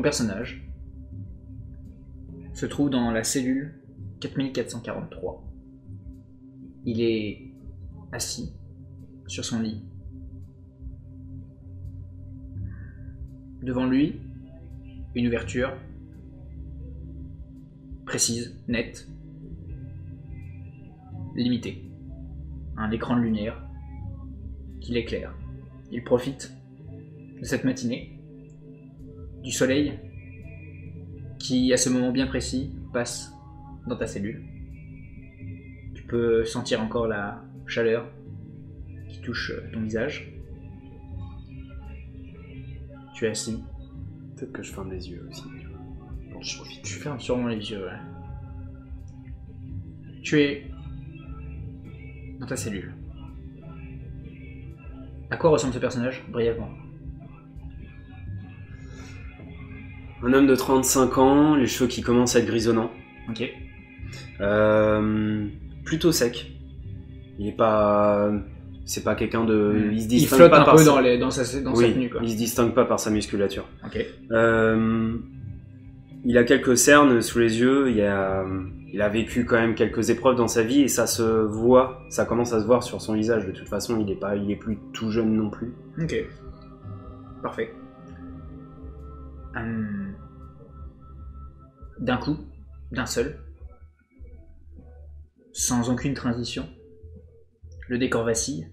personnage se trouve dans la cellule 4443. Il est assis sur son lit. Devant lui, une ouverture précise, nette, limitée. Un écran de lumière qui l'éclaire. Il profite de cette matinée, du soleil qui, à ce moment bien précis, passe dans ta cellule. Tu peux sentir encore la chaleur qui touche ton visage. Tu es assis. Peut-être que je ferme les yeux aussi. Bon, je profite. Tu fermes sûrement les yeux, ouais. Tu es dans ta cellule. À quoi ressemble ce personnage, brièvement? Un homme de 35 ans, les cheveux qui commencent à être grisonnants. Ok. Plutôt sec. Il est pas... C'est pas quelqu'un de... Il se Il distingue flotte pas un par peu sa... dans sa tenue, quoi. Il se distingue pas par sa musculature. Ok. Il a quelques cernes sous les yeux, il a vécu quand même quelques épreuves dans sa vie et ça se voit, ça commence à se voir sur son visage. De toute façon, il est plus tout jeune non plus. Ok. Parfait. D'un coup, d'un seul, sans aucune transition, le décor vacille,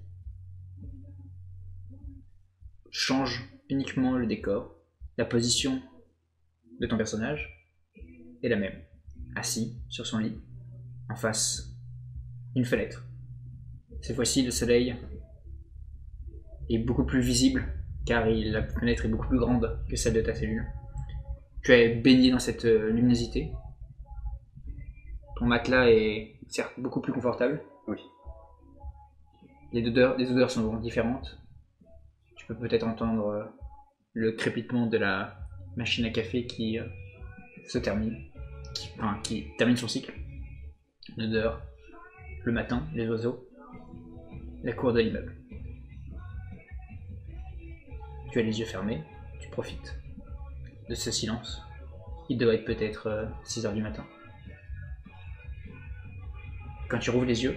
change uniquement le décor, la position de ton personnage est la même, assis sur son lit, en face d'une fenêtre. Cette fois-ci, le soleil est beaucoup plus visible, car la fenêtre est beaucoup plus grande que celle de ta cellule. Tu es baigné dans cette luminosité. Ton matelas est certes beaucoup plus confortable. Oui. Les odeurs sont différentes. Tu peux peut-être entendre le crépitement de la machine à café qui se termine, qui termine son cycle. L'odeur, le matin, les oiseaux, la cour de l'immeuble. Tu as les yeux fermés, tu profites de ce silence. Il doit être peut-être 6 heures du matin. Quand tu rouvres les yeux,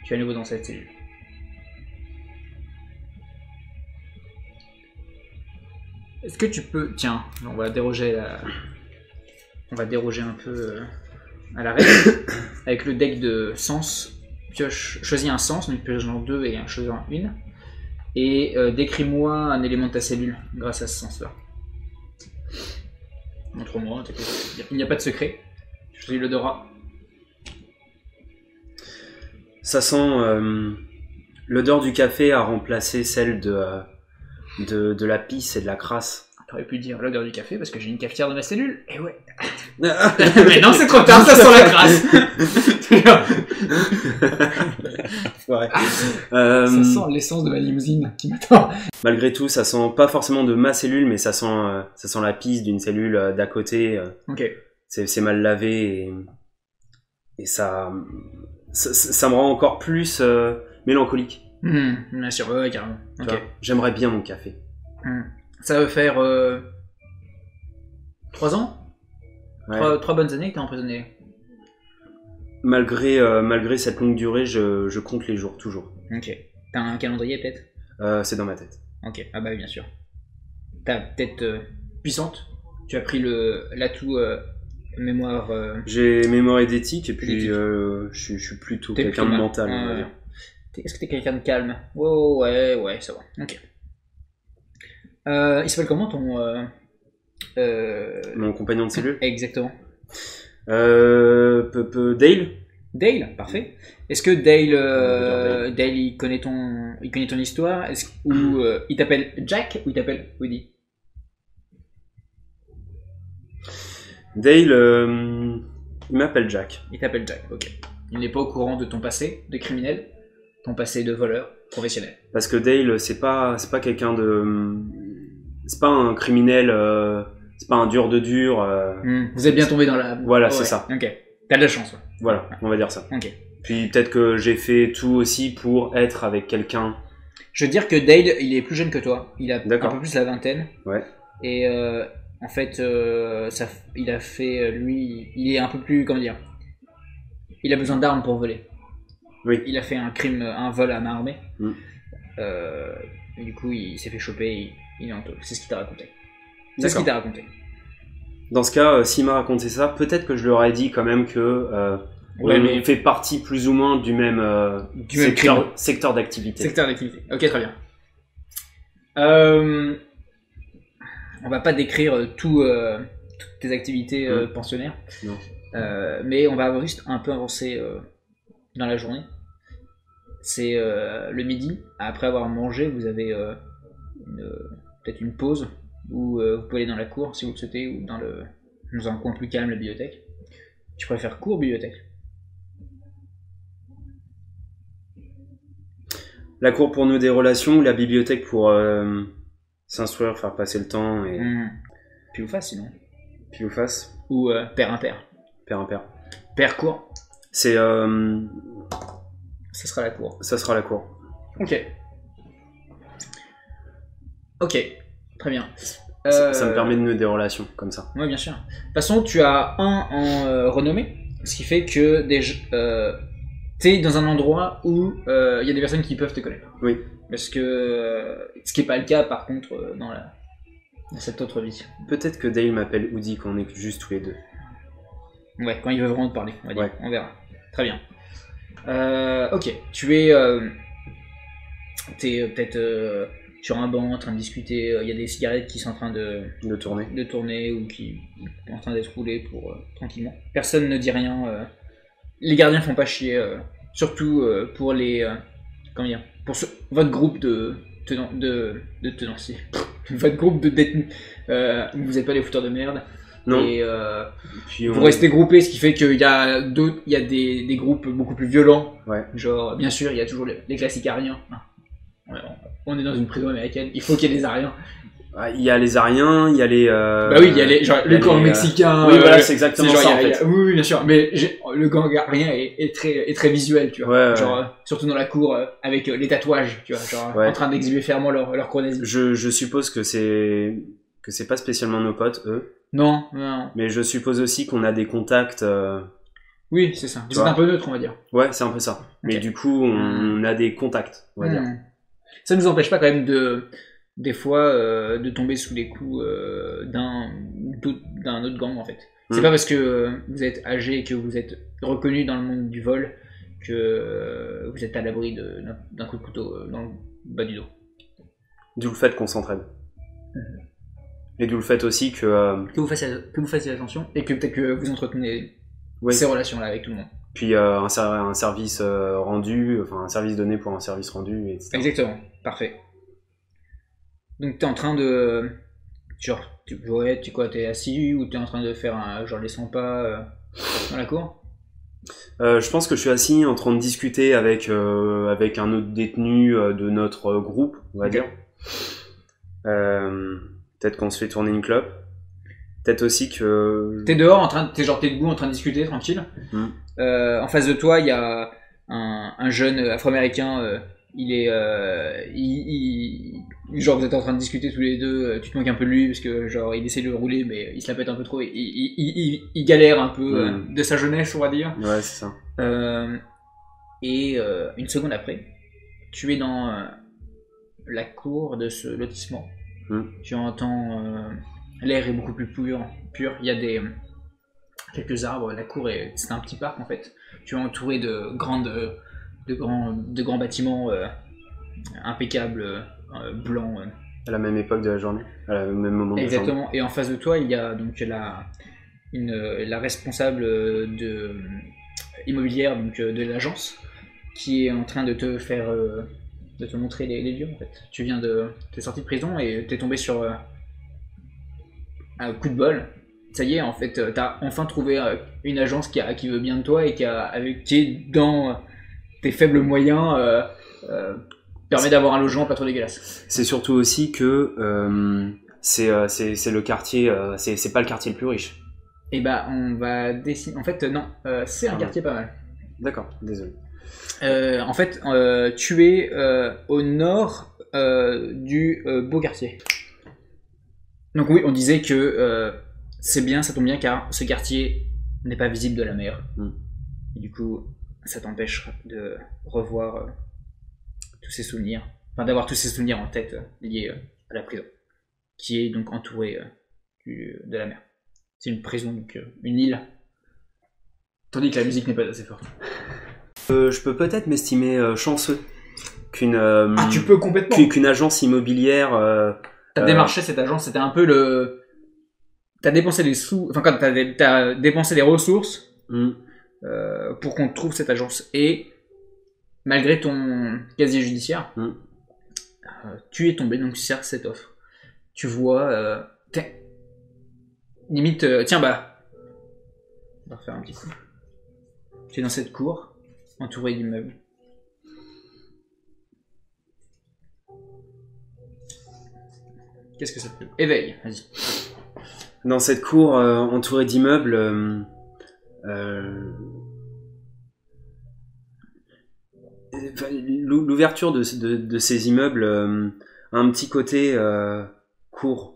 tu es à nouveau dans cette cellule. Est-ce que tu peux... Tiens, on va déroger un peu à la règle. Avec le deck de sens, choisis un sens, donc pioche en 2 et choisis en 1. Et décris-moi un élément de ta cellule grâce à ce sens-là. Montre-moi, il n'y a pas de secret. Je choisis l'odorat. Ça sent... l'odeur du café a remplacé celle de la pisse et de la crasse. T'aurais pu dire l'odeur du café parce que j'ai une cafetière dans ma cellule. Et ouais. Mais non, c'est trop tard, ça sent la crasse. Ouais. Ça sent l'essence de ma limousine qui m'attend. Malgré tout, ça sent pas forcément de ma cellule, mais ça sent la pisse d'une cellule d'à côté. Ok. C'est mal lavé et ça me rend encore plus mélancolique. Bien sûr, ouais, carrément. Ok. J'aimerais bien mon café. Ça veut faire 3 ans, Ouais. 3 bonnes années que t'es emprisonné. Malgré cette longue durée, je compte les jours, toujours. Ok. T'as un calendrier peut-être? C'est dans ma tête. Ok, ah bah oui, bien sûr. T'as tête puissante. Tu as pris l'atout mémoire. J'ai mémoire et d'éthique, et puis D'éthique. je suis plutôt T'es quelqu'un de plutôt mental, on va dire. Est-ce que t'es quelqu'un de calme? Oh, ouais, ça va. Ok. Il s'appelle comment ton... Mon compagnon de cellule. Exactement. Dale. Dale, parfait. Est-ce que Dale, il connaît ton histoire? Ou il t'appelle Jack ou il t'appelle Woody? Dale, il m'appelle Jack. Il t'appelle Jack, ok. Il n'est pas au courant de ton passé de criminel, ton passé de voleur professionnel. Parce que Dale, c'est pas quelqu'un de... C'est pas un criminel, c'est pas un dur de dur. Vous êtes bien tombé dans la... Voilà, c'est ça. Ok, t'as de la chance. Ouais. Voilà, on va dire ça. Ok. Puis peut-être que j'ai fait tout aussi pour être avec quelqu'un. Je veux dire que Dale, il est plus jeune que toi. Il a un D'accord. peu plus la vingtaine. Ouais. Et en fait, il a fait, lui, il est un peu plus, comment dire, il a besoin d'armes pour voler. Oui. Il a fait un crime, un vol à main armée. Mm. Et du coup, il s'est fait choper, il est en taule. C'est ce qu'il t'a raconté. C'est ce qu'il t'a raconté. Dans ce cas, s'il m'a raconté ça, peut-être que je lui aurais dit quand même que on fait partie plus ou moins du même secteur d'activité. Secteur d'activité. Ok, très bien. On va pas décrire toutes tes activités pensionnaires, Non. mais on va juste un peu avancer dans la journée. C'est le midi. Après avoir mangé, vous avez peut-être une pause où vous pouvez aller dans la cour si vous le souhaitez, ou dans un coin plus calme, la bibliothèque. Tu préfères cour ou bibliothèque? La cour pour nouer des relations ou la bibliothèque pour s'instruire, faire passer le temps et... Pile ou face sinon. Pile ou face. Ou pair impair. Pair impair. Pair cour. C'est... Ça sera la cour. Ça sera la cour. Ok. Ok, très bien. Ça me permet de nouer des relations, comme ça. Oui, bien sûr. De toute façon, tu as un en renommée, ce qui fait que t'es dans un endroit où il y a des personnes qui peuvent te connaître. Oui. Parce que ce qui n'est pas le cas, par contre, dans cette autre vie. Peut-être que Dale m'appelle Woody quand on est juste tous les deux. Ouais, quand il veut vraiment te parler, on va dire. Ouais. On verra. Très bien. Ok, t'es peut-être sur un banc en train de discuter, il y a des cigarettes qui sont en train de tourner ou qui sont en train d'être roulées tranquillement. Personne ne dit rien. Les gardiens font pas chier, surtout pour les comment dire, votre groupe de tenanciers, votre groupe de détenus. Vous n'êtes pas des fouteurs de merde. Non. Et vous restez groupés, ce qui fait qu'il y a des groupes beaucoup plus violents. Ouais. Genre, bien sûr, il y a toujours les classiques ariens. On est dans une prison américaine, il faut qu'il y ait des ariens. Il y a les Ariens, il y a les... Bah oui, il y a le gang mexicain. Oui, voilà, c'est exactement ça, en fait. Oui, bien sûr, mais le gang arien est très visuel, tu vois. Ouais, genre, surtout dans la cour, avec les tatouages, tu vois, genre, en train d'exhiber fièrement leur cour nazie. Je suppose que c'est pas spécialement nos potes, eux. Non. Mais je suppose aussi qu'on a des contacts... Oui, c'est ça. Vous êtes un peu neutre, on va dire. Ouais, c'est un peu ça. Okay. Mais du coup, on a des contacts, on va dire. Ça ne nous empêche pas quand même des fois de tomber sous les coups d'un autre gang en fait. C'est pas parce que vous êtes âgé et que vous êtes reconnu dans le monde du vol que vous êtes à l'abri d'un coup de couteau dans le bas du dos. D'où le fait qu'on s'entraide. Et d'où le fait aussi que vous fassiez attention et que peut-être que vous entretenez ces relations-là avec tout le monde. Puis un service rendu, enfin un service donné pour un service rendu, etc. Exactement, parfait. Donc t'es en train de... Genre, t'es assis ou t'es en train de faire genre les 100 pas dans la cour? Je pense que je suis assis en train de discuter avec un autre détenu de notre groupe, on va dire. Peut-être qu'on se fait tourner une clope. Peut-être aussi que... T'es dehors, t'es debout en train de discuter, tranquille. En face de toi, il y a un jeune afro-américain, genre vous êtes en train de discuter tous les deux, tu te moques un peu de lui parce que genre il essaie de le rouler mais il se la pète un peu trop, il galère un peu de sa jeunesse, on va dire. Ouais, c'est ça. Et une seconde après, tu es dans la cour de ce lotissement. Tu entends... l'air est beaucoup plus pur. Il y a quelques arbres. La cour c'est un petit parc en fait. Tu es entouré de grands bâtiments impeccables, blancs. À la même époque de la journée, à la même moment de la journée. Exactement. Et en face de toi, il y a donc la responsable immobilière donc de l'agence qui est en train de te faire de te montrer les lieux en fait. T'es sorti de prison et t'es tombé sur un coup de bol. Ça y est, en fait, t'as enfin trouvé une agence qui veut bien de toi et qui est dans tes faibles moyens, permet d'avoir un logement pas trop dégueulasse. C'est surtout aussi que c'est le quartier, c'est pas le quartier le plus riche. Et bah, on va décider. En fait, non, c'est un quartier pas mal. D'accord, désolé. En fait, tu es au nord du beau quartier. Donc oui, on disait que c'est bien, ça tombe bien car ce quartier n'est pas visible de la mer. Et du coup, ça t'empêche de revoir tous ces souvenirs, enfin d'avoir tous ces souvenirs en tête liés à la prison, qui est donc entourée de la mer. C'est une prison, donc une île. Tandis que la musique n'est pas assez forte. Je peux peut-être m'estimer chanceux qu'une tu peux complètement. Qu'une agence immobilière. T'as démarché cette agence, c'était un peu le. T'as dépensé des sous, enfin quand t'as dépensé des ressources pour qu'on trouve cette agence et malgré ton casier judiciaire, tu es tombé donc sur cette offre. Tu vois, limite, tiens bah, on va refaire un petit coup. Tu es dans cette cour, entouré d'immeubles. Qu'est-ce que ça peut? Éveille, vas-y. Dans cette cour entourée d'immeubles, l'ouverture de ces immeubles a un petit côté court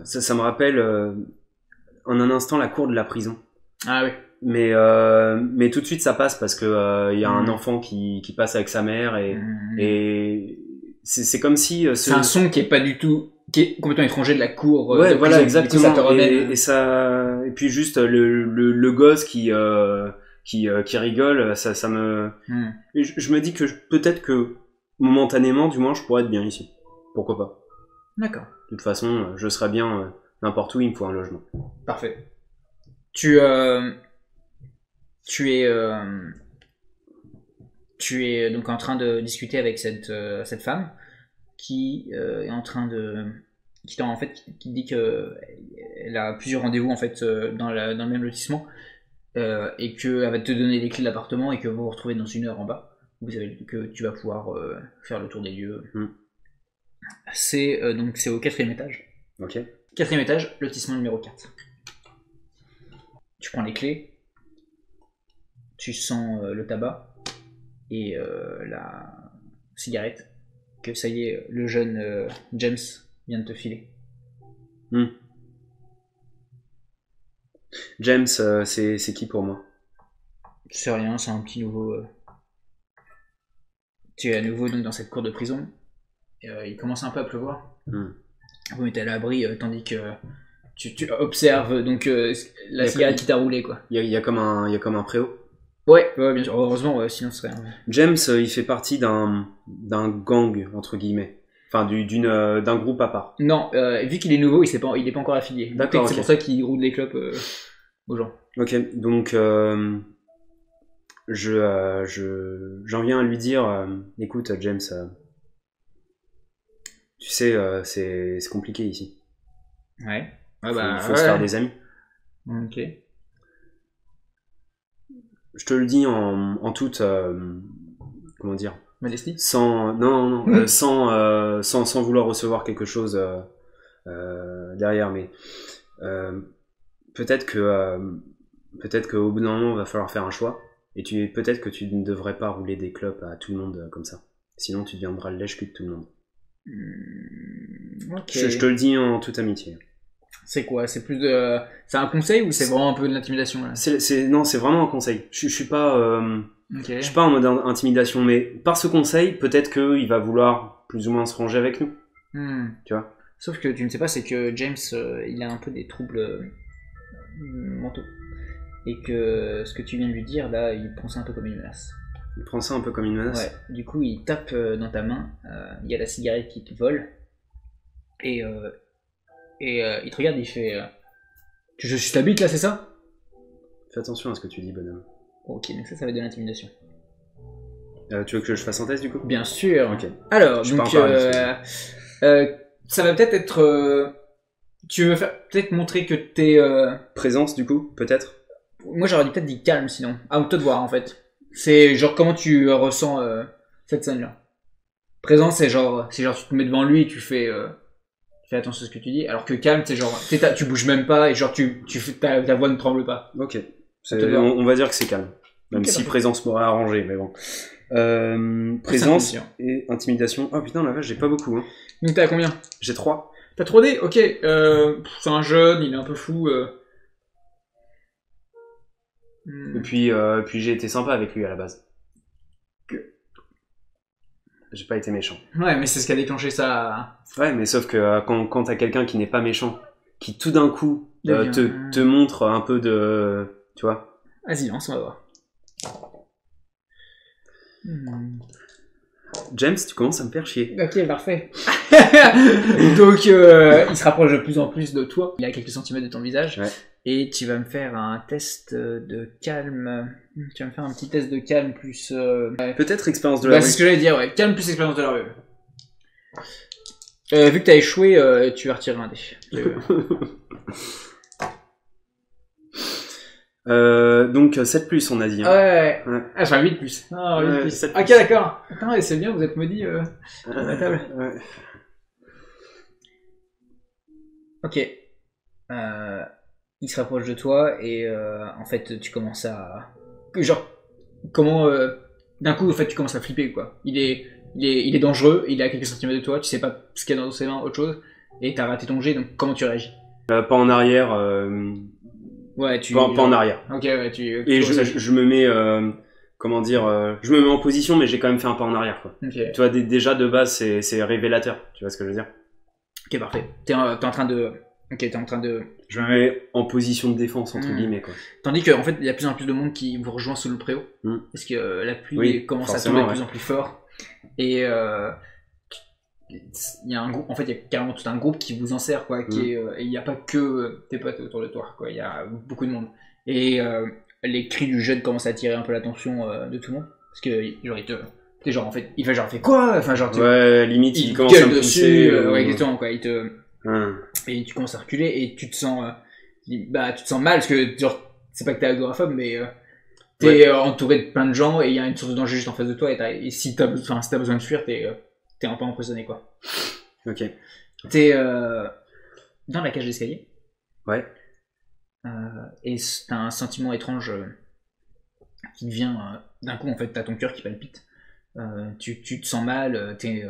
ça me rappelle en un instant la cour de la prison. Ah oui. Mais tout de suite ça passe parce que y a un enfant qui passe avec sa mère et c'est comme si c'est un son qui est pas du tout, qui est complètement étranger de la cour. Ouais, voilà, prison. exactement. Ça te remène... et puis juste le gosse qui rigole, ça me. Je me dis que peut-être que momentanément, du moins, je pourrais être bien ici. Pourquoi pas. D'accord. De toute façon, je serais bien n'importe où. Il me faut un logement. Parfait. Tu es donc en train de discuter avec cette femme qui est en train de qui dit que elle a plusieurs rendez-vous en fait dans le même lotissement et qu'elle va te donner les clés de l'appartement et que vous vous retrouvez dans 1 heure en bas. Que tu vas pouvoir faire le tour des lieux. C'est au 4e étage. Ok. 4e étage, lotissement numéro 4. Tu prends les clés, tu sens le tabac et la cigarette que ça y est, le jeune James vient de te filer. James, c'est qui pour moi? Tu sais rien, c'est un petit nouveau. Tu es à nouveau donc dans cette cour de prison. Et, il commence un peu à pleuvoir. Vous mettez à l'abri tandis que tu observes donc la cigarette qui t'a roulé quoi. Il y a comme un préau. Ouais, bien sûr. Heureusement, sinon ce serait. James, il fait partie d'un gang entre guillemets. Enfin, d'un groupe à part. Non, vu qu'il est nouveau, il est pas encore affilié. D'accord. C'est pour ça qu'il roule des clopes aux gens. Ok, donc j'en viens à lui dire, écoute James, tu sais, c'est compliqué ici. Ouais. Il faut se faire des amis. Ok. Je te le dis en toute comment dire, modestie. sans vouloir recevoir quelque chose derrière, mais peut-être qu'au bout d'un moment il va falloir faire un choix et peut-être que tu ne devrais pas rouler des clopes à tout le monde comme ça, sinon tu deviendras le lèche-cul de tout le monde. Okay. Je te le dis en toute amitié. C'est quoi? C'est plus de... C'est un conseil ou c'est vraiment un peu de l'intimidation là? Non, c'est vraiment un conseil. Je suis pas okay. Je suis pas en mode intimidation, mais par ce conseil, peut-être qu'il va vouloir plus ou moins se ranger avec nous. Tu vois? Sauf que tu ne sais pas, c'est que James, il a un peu des troubles mentaux. Et que ce que tu viens de lui dire, là, il prend ça un peu comme une menace. Il prend ça un peu comme une menace? Ouais. Du coup, il tape dans ta main, il y a la cigarette qui te vole, et il te regarde, il fait je suis ta bite là, c'est ça? Fais attention à ce que tu dis, bonhomme. Ok, donc ça va être de l'intimidation. Tu veux que je fasse un test du coup? Bien sûr. Ok. Alors, donc, ça va peut-être être. Tu veux peut-être montrer que t'es. Présence du coup, peut-être? Moi j'aurais peut-être dit calme sinon. À toi de voir en fait. C'est genre comment tu ressens cette scène-là. Présence, c'est genre tu te mets devant lui et tu fais attention à ce que tu dis. Alors que calme, c'est genre tu bouges même pas et genre ta voix ne tremble pas. Ok. On va dire que c'est calme. Même si présence m'aurait arrangé, mais bon. Présence Intimidation. et intimidation. Oh putain, la vache, j'ai pas beaucoup. Hein. Donc t'as combien? J'ai 3. T'as 3D? Ok. C'est un jeune, il est un peu fou. Et puis j'ai été sympa avec lui à la base. J'ai pas été méchant. Ouais, mais c'est ce qui a déclenché ça. Ouais, mais sauf que quand t'as quelqu'un qui n'est pas méchant, qui tout d'un coup Devient- te montre un peu de... Tu vois? Vas-y, lance, on va voir. James, tu commences à me faire chier. Ok, parfait. Donc, il se rapproche de plus en plus de toi. Il est à quelques centimètres de ton visage. Ouais. Et tu vas me faire un test de calme. Tu vas me faire un petit test de calme plus... Peut-être expérience de Bah, la c'est rue. ce que j'allais dire, ouais. Calme plus expérience de la rue. Vu que t'as échoué, tu vas retirer un dé. Donc 7 plus, on a dit. Hein. Ouais. Ouais. Ah, j'ai un 8 plus. Ah, 8 Ouais, plus. 7 Ok, plus. d'accord. Attends, c'est bien, vous êtes maudits à la table. Ouais. Ok. Il se rapproche de toi et en fait tu commences à... Genre, comment... d'un coup, en fait, tu commences à flipper, quoi. Il est dangereux, il est à quelques centimètres de toi, tu sais pas ce qu'il y a dans ses mains, autre chose, et t'as raté ton jet, donc comment tu réagis? Pas en arrière. Ouais, tu... Pas en arrière. Ok, ouais, tu... Et je me mets... comment dire, je me mets en position, mais j'ai quand même fait un pas en arrière, quoi. Ok, Tu vois, déjà de base, c'est révélateur. Tu vois ce que je veux dire? ok, parfait. T'es en train de... Ok, t'es en train de... Je me mets en position de défense, entre guillemets, quoi. Tandis qu'en fait, il y a de plus en plus de monde qui vous rejoint sous le préau. Parce que la pluie commence à tomber de plus en plus fort. Et il y a un groupe, en fait, il y a carrément tout un groupe qui vous enserre, quoi. Et il n'y a pas que tes potes autour de toi, quoi. Il y a beaucoup de monde. Et les cris du jeune commencent à attirer un peu l'attention de tout le monde. Parce que, genre, genre, en fait, il fait quoi? Enfin, genre, Ouais, limite, il commence à gueule me dessus. pousser. Ouais, exactement, quoi. Hum. Et tu commences à reculer et tu te sens mal parce que genre c'est pas que t'es agoraphobe mais t'es entouré de plein de gens et il y a une source de danger juste en face de toi et si t'as besoin de fuir t'es un peu emprisonné, quoi. Ok. T'es dans la cage d'escalier. Ouais. Et t'as un sentiment étrange qui te vient d'un coup, en fait t'as ton cœur qui palpite. Tu te sens mal, t'es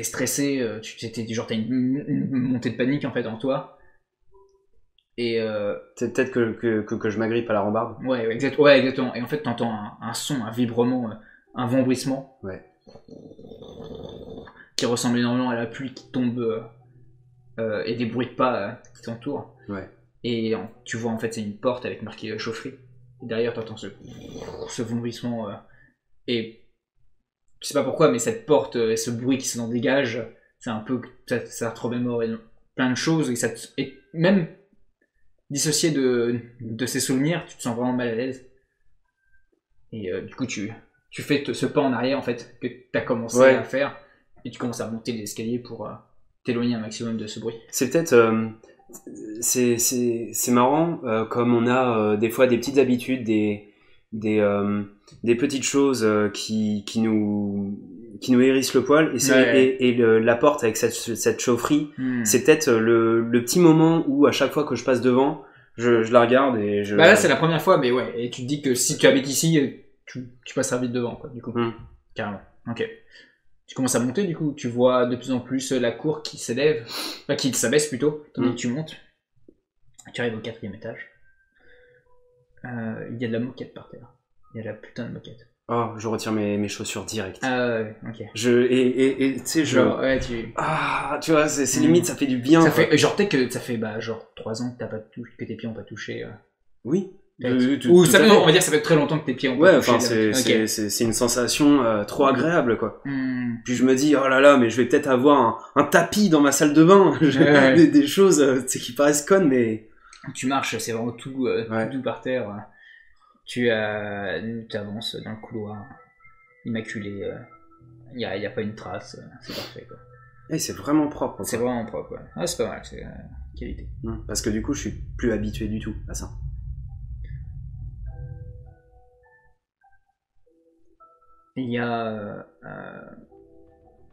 stressé, genre t'as une montée de panique en fait en toi. Et C'est peut-être que je m'agrippe à la rambarde. ouais, exactement. Et en fait t'entends un son, un vibrement, un vombrissement. Ouais. Qui ressemble énormément à la pluie qui tombe et des bruits de pas qui t'entourent. Ouais. Et tu vois en fait c'est une porte avec marqué chaufferie. Et derrière t'entends ce vombrissement et je sais pas pourquoi, mais cette porte et ce bruit qui s'en dégage, c'est un peu ça te remémore plein de choses et même dissocié de ces souvenirs, tu te sens vraiment mal à l'aise. Et du coup tu fais ce pas en arrière en fait que t'as commencé à faire et tu commences à monter les escaliers pour t'éloigner un maximum de ce bruit. C'est peut-être c'est marrant comme on a des fois des petites habitudes, des petites choses qui nous hérissent le poil et la porte avec cette chaufferie, c'est peut-être le petit moment où à chaque fois que je passe devant, je la regarde et je... Bah là c'est la première fois, mais ouais, et tu te dis que si tu habites ici, tu passeras vite devant, quoi, du coup. Carrément. Ok. Tu commences à monter, du coup, tu vois de plus en plus la cour qui s'élève, qui s'abaisse plutôt, tandis que tu montes. Tu arrives au 4e étage. Il y a de la moquette par terre. Il y a la putain de moquette. Oh, je retire mes chaussures direct. Ouais, ok. Et tu sais, genre, ouais, tu... Ah, tu vois, c'est limite, ça fait du bien. Ça fait, genre, peut-être que ça fait, genre, 3 ans que que tes pieds ont pas touché. Oui. Ou ça fait, on va dire, ça fait très longtemps que tes pieds ont pas touché. Ouais, enfin, c'est une sensation trop agréable, quoi. Puis je me dis, oh là là, mais je vais peut-être avoir un tapis dans ma salle de bain. Des choses, tu sais, qui paraissent connes, mais... Tu marches, c'est vraiment tout doux par terre. Tu avances dans le couloir immaculé. Il y a pas une trace. C'est parfait, quoi. Et c'est vraiment propre. C'est vraiment propre, ouais. Ah, c'est pas mal, c'est qualité. Parce que du coup, je suis plus habitué du tout à ça. Il y a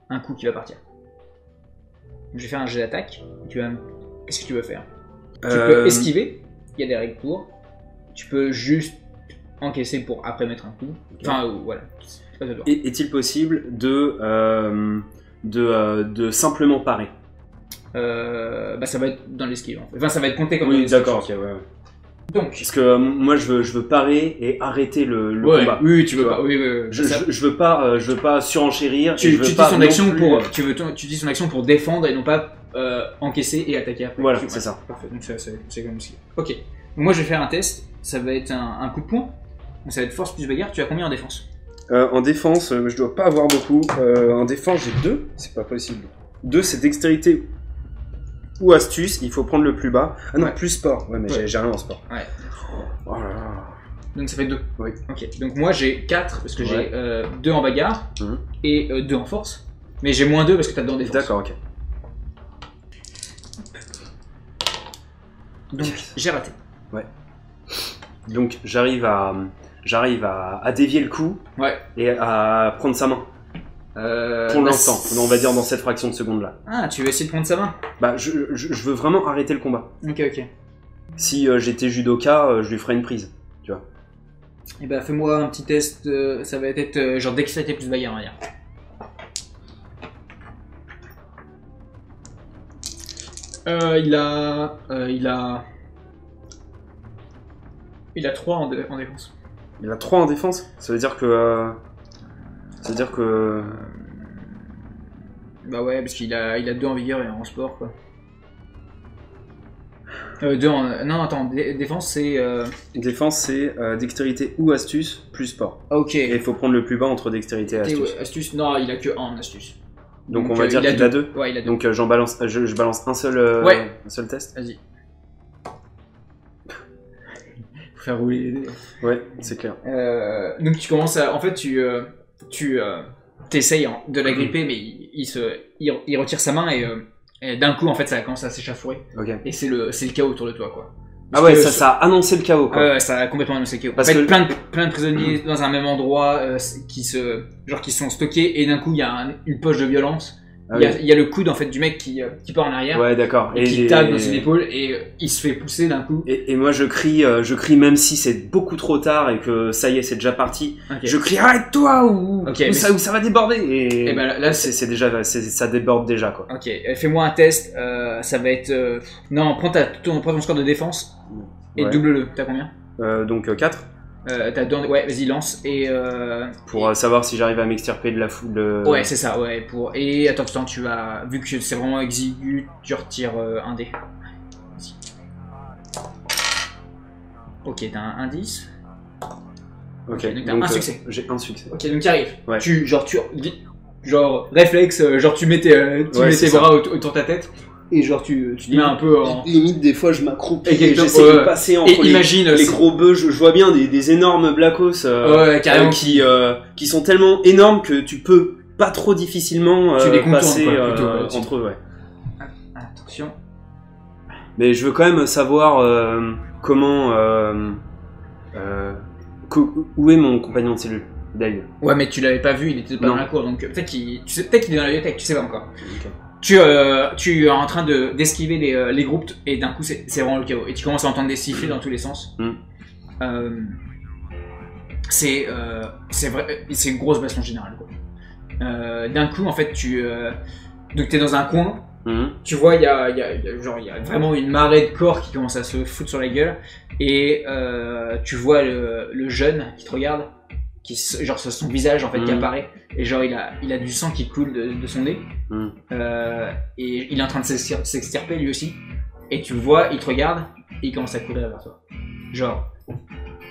un coup qui va partir. Je vais faire un jet d'attaque. Qu'est-ce que tu veux faire? Tu peux esquiver. Il y a des règles pour. Tu peux juste encaisser pour après mettre un coup. Enfin, voilà. Est-il possible de simplement parer? Bah ça va être dans l'esquive. En fait. Enfin, ça va être compté comme oui, d'accord, ok, ouais. Donc, parce que moi je veux parer et arrêter le combat. Oui, tu veux pas. Oui, je veux pas surenchérir. Tu dis son action pour tu dis son action pour défendre et non pas encaisser et attaquer après. Voilà, c'est ça. Parfait. Donc c'est comme ça. Ok. Donc, moi je vais faire un test. Ça va être un coup de poing. Donc, ça va être force plus bagarre. Tu as combien en défense? En défense, je dois pas avoir beaucoup. En défense, j'ai 2. C'est pas possible. 2, c'est dextérité ou astuce. Il faut prendre le plus bas. Ah non, plus sport. Ouais, mais j'ai rien en sport. Ouais. Oh là là. Donc ça fait 2. Oui. Ok. Donc moi j'ai 4 parce que j'ai 2 en bagarre et 2 en force. Mais j'ai moins 2 parce que t'as 2 en défense. D'accord, ok. Donc j'ai raté. Ouais. Donc j'arrive à dévier le coup et à prendre sa main. Pour l'instant, on va dire dans cette fraction de seconde là. Ah, tu veux essayer de prendre sa main? Bah, je veux vraiment arrêter le combat. Ok. Si j'étais judoka, je lui ferais une prise, tu vois. Et bah, fais-moi un petit test, ça va être genre dextérité plus bagarre, on va dire. Il a 3 en défense. Il a 3 en défense? Ça veut dire que... Bah ouais, parce qu'il a 2 en vigueur et en sport, quoi. 2 en... Non, attends, défense c'est... Défense c'est dextérité ou astuce plus sport. Ok. Et il faut prendre le plus bas entre dextérité et astuce. Astuce, non, il a que 1 en astuce. Donc on va dire qu'il a 2. Ouais, il a 2. Donc je balance un seul test. Vas-y. Faut faire rouler les dés. Ouais, c'est clair. Donc tu commences à... En fait, tu essayes de la gripper, mais il retire sa main et d'un coup, en fait, ça commence à s'échafouer. Okay. Et c'est le chaos autour de toi, quoi. Parce ouais, ça a annoncé le chaos, quoi. Ouais, ça a complètement annoncé le chaos. Parce que plein de prisonniers dans un même endroit qui sont stockés et d'un coup, il y a une poche de violence. Il y a le coude en fait du mec qui part en arrière. Ouais, d'accord. Et qui tape dans ses épaules et il se fait pousser d'un coup. Et moi je crie même si c'est beaucoup trop tard et que ça y est, c'est déjà parti. Okay. Je crie arrête-toi ou ça va déborder. Et ben là c'est déjà ça déborde déjà, quoi. Ok, fais-moi un test. Ça va être non, prends ton score de défense et double-le. T'as combien? Donc 4. T'as 2, ouais, vas-y, lance et pour savoir si j'arrive à m'extirper de la foule. Ouais, c'est ça, ouais. Et attends, tu vas, vu que c'est vraiment exigu, tu retires un dé. Vas-y. Ok, t'as un 10. Ok, donc t'as un succès. J'ai un succès. Ok, donc tu arrives. Ouais. Genre réflexe, genre tu mets tes bras autour de ta tête. Et genre tu mets un peu en... Limite des fois je m'accroupis et j'essaie de passer entre les gros bœufs. Je vois bien des énormes blackos qui sont tellement énormes que tu peux pas trop difficilement passer entre eux. Ouais. Attention. Mais je veux quand même savoir comment... où est mon compagnon de cellule, Dave? Ouais, mais tu l'avais pas vu, il était pas dans la cour, donc peut-être qu'il est dans la bibliothèque, tu sais pas encore. Okay. Tu es en train d'esquiver les groupes et d'un coup c'est vraiment le chaos et tu commences à entendre des sifflets dans tous les sens. C'est vrai, c'est une grosse baston générale, quoi. D'un coup en fait donc t'es dans un coin, tu vois il y a vraiment une marée de corps qui commence à se foutre sur la gueule et tu vois le jeune qui te regarde, genre c'est son visage en fait qui apparaît et genre il a du sang qui coule de son nez et il est en train de s'extirper lui aussi et tu le vois, il te regarde et il commence à courir vers toi, genre.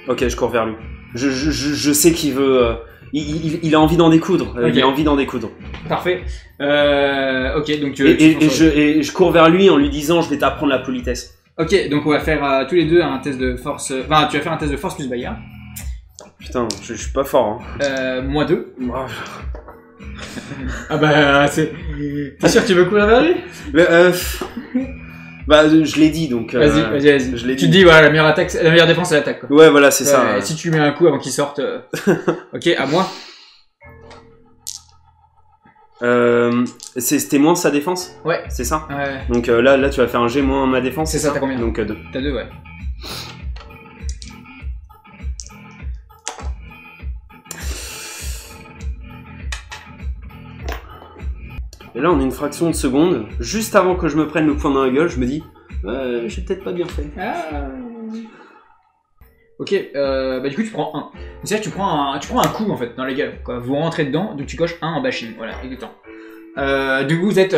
Ok, je cours vers lui. Je sais qu'il veut il a envie d'en découdre. Okay. Il a envie d'en découdre. Parfait. Ok, donc je cours vers lui en lui disant je vais t'apprendre la politesse. Ok, donc on va faire tous les deux un test de force. Enfin, tu vas faire un test de force plus bagarre. Putain, je suis pas fort. Hein. Moi 2. Ah bah, c'est. T'es sûr que tu veux courir vers lui? Bah, je l'ai dit donc. Vas-y. Je l'ai dit. Tu te dis, voilà, la meilleure défense c'est l'attaque, quoi. Ouais, voilà, c'est ça. Si tu mets un coup avant qu'il sorte. Ok, à moi. C'était moins sa défense? Ouais. C'est ça? Ouais. Donc là, tu vas faire un G moins ma défense? C'est ça, t'as combien? Donc 2. T'as 2, ouais. là, en une fraction de seconde, juste avant que je me prenne le poing dans la gueule, je me dis, j'ai peut-être pas bien fait. Ah. Ok, bah du coup tu prends un. C'est-à-dire que tu prends un coup en fait dans la gueule. Quoi. Vous rentrez dedans, donc tu coches 1 en bashing. Voilà, exactement. Du coup vous êtes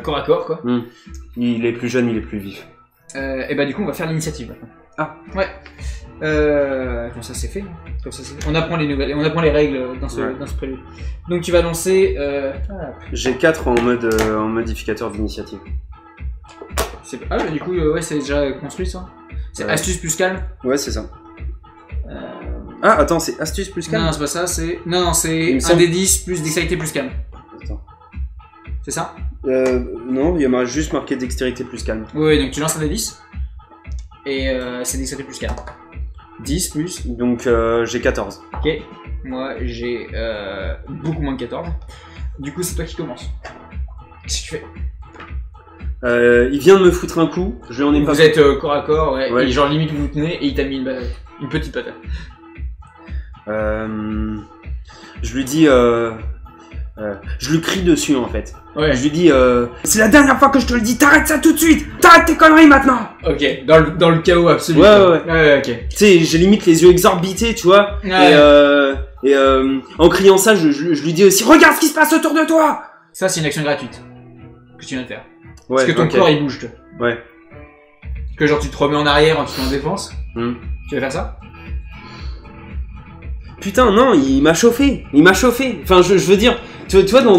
corps à corps quoi. Il est plus jeune, il est plus vif. Et bah du coup on va faire l'initiative maintenant. Ah. Ouais. Comme ça c'est fait. Comme ça, c'est fait. On apprend les règles dans ce prélude. Donc tu vas lancer. J'ai 4 en modificateur d'initiative. Ah bah du coup ouais c'est déjà construit ça. C'est astuce plus calme. Ouais c'est ça. Ah attends c'est astuce plus calme. Non c'est pas ça, c'est. Non c'est 1d10 plus dextérité plus calme. Attends. C'est ça? Non, il y a juste marqué dextérité plus calme. Oui, donc tu lances un D10 et c'est dextérité plus calme. 10 plus. Donc j'ai 14. Ok, moi j'ai beaucoup moins de 14. Du coup, c'est toi qui commence. Qu'est-ce que tu fais? Il vient de me foutre un coup, je en ai pas. Vous êtes corps à corps, ouais. Et genre limite vous tenez et il t'a mis une petite patate. Je lui dis. Je lui crie dessus en fait. Ouais. Je lui dis c'est la dernière fois que je te le dis, t'arrêtes ça tout de suite, t'arrêtes tes conneries maintenant. Ok, dans le chaos absolu. Ouais, ok. Tu sais, j'ai limite les yeux exorbités, tu vois. Ouais. Et en criant ça, je lui dis aussi regarde ce qui se passe autour de toi. Ça c'est une action gratuite que tu viens de faire. Ouais, parce que ton corps il bouge. Ouais. Parce que genre tu te remets en arrière, tu te mets en défense. Tu vas faire ça? Putain non, il m'a chauffé. Enfin je veux dire, tu vois dans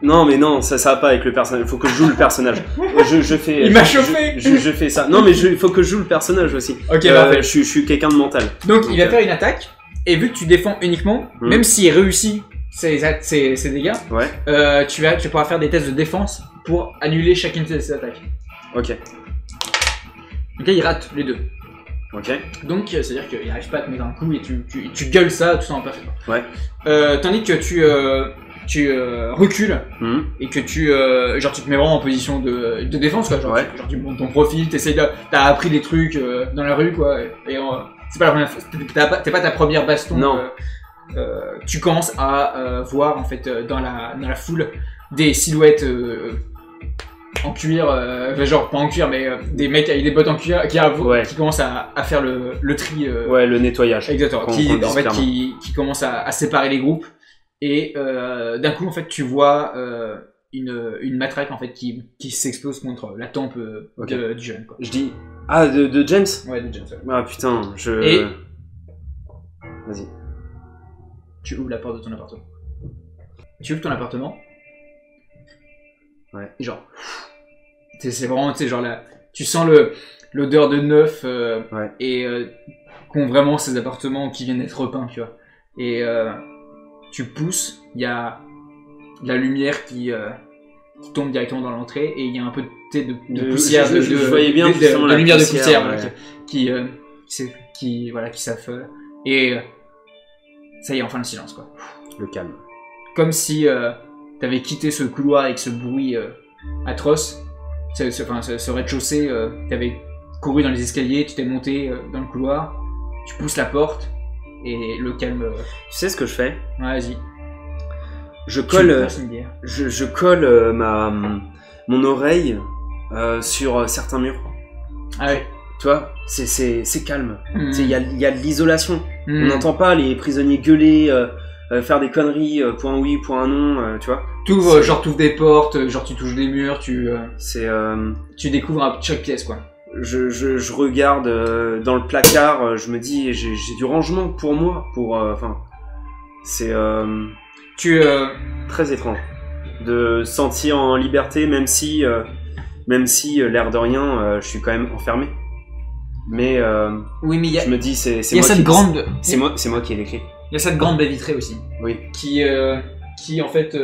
non mais non, ça va pas avec le personnage, il faut que je joue le personnage. Je fais Il m'a chauffé. Je fais ça. Non mais il faut que je joue le personnage aussi. Ok, parfait. Je suis quelqu'un de mental. Donc il va faire une attaque et vu que tu défends uniquement, même s'il réussit ses dégâts, tu pourras faire des tests de défense pour annuler chacune de ses attaques. Ok. Ok, il rate les deux. Ok. Donc, c'est-à-dire qu'il n'arrive pas à te mettre un coup et tu gueules ça, tout ça en parfait. Ouais. Tandis que tu recules et que tu te mets vraiment en position de défense, quoi. Genre tu montes ton profil, t'as appris des trucs dans la rue, quoi. Et c'est pas la première fois, t'es pas ta première baston. Non. Tu commences à voir en fait dans la foule des silhouettes en cuir, genre pas en cuir mais des mecs avec des bottes en cuir qui commencent à faire le tri. Le nettoyage. Exactement. Qui commencent à séparer les groupes et d'un coup en fait tu vois une matraque en fait qui s'explose contre la tempe du jeune. Quoi. Je dis de James. Ouais, de James. Ouais. Ah putain Et vas-y. Tu ouvres la porte de ton appartement. Tu ouvres ton appartement. Ouais. Et genre, c'est vraiment, tu sais, genre là, tu sens l'odeur de neuf et qu'ont vraiment ces appartements qui viennent d'être repeints, tu vois. Et tu pousses, il y a de la lumière qui tombe directement dans l'entrée et il y a un peu de poussière, je voyais bien de lumière de poussière ouais. qui s'affole. Et ça y est, enfin le silence, quoi. Le calme. Comme si t'avais quitté ce couloir avec ce bruit atroce, ce rez-de-chaussée, t'avais couru dans les escaliers, tu t'es monté dans le couloir, tu pousses la porte et le calme. Tu sais ce que je fais? Ouais, vas-y. Je colle, je colle mon oreille sur certains murs. Ah ouais. Tu vois, c'est calme. Il y a de l'isolation. On n'entend pas les prisonniers gueuler, faire des conneries pour un oui, pour un non, tu vois. Genre t'ouvres des portes, genre tu touches des murs, tu découvres chaque pièce, quoi. Je regarde dans le placard, je me dis j'ai du rangement pour moi, c'est très étrange de se sentir en liberté, même si l'air de rien, je suis quand même enfermé. Mais oui, mais je me dis c'est moi qui ai décrit. Il y a cette grande baie vitrée aussi. Oui. Qui en fait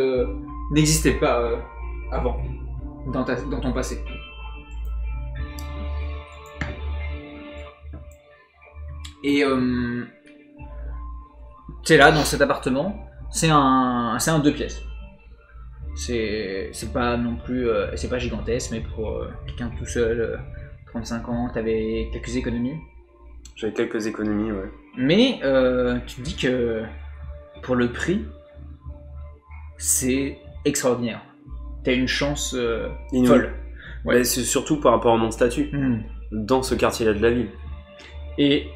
n'existait pas avant dans ton passé. Et tu es là dans cet appartement, c'est un 2 pièces. C'est pas non plus c'est pas gigantesque, mais pour quelqu'un de tout seul, 35 ans, t'avais quelques économies. J'avais quelques économies, ouais. Mais tu te dis que pour le prix, c'est extraordinaire. T'as une chance Inouï. folle. Ouais. Mais c'est surtout par rapport à mon statut dans ce quartier-là de la ville. Et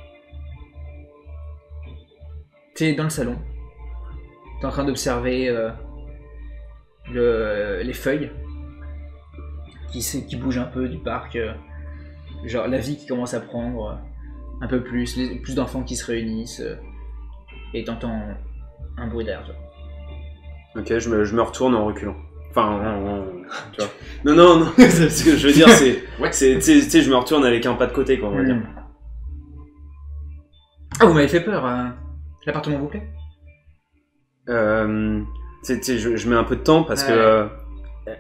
t'es dans le salon. T'es en train d'observer les feuilles qui bougent un peu du parc. Genre la vie qui commence à prendre un peu plus, plus d'enfants qui se réunissent. Et t'entends un bruit derrière toi. Ok, je me retourne en reculant. Enfin, tu vois. Non, ce que je veux dire, c'est... tu sais, je me retourne avec un pas de côté, quoi, on va dire. Ah, vous m'avez fait peur. L'appartement vous plaît? Tu sais, je mets un peu de temps parce que...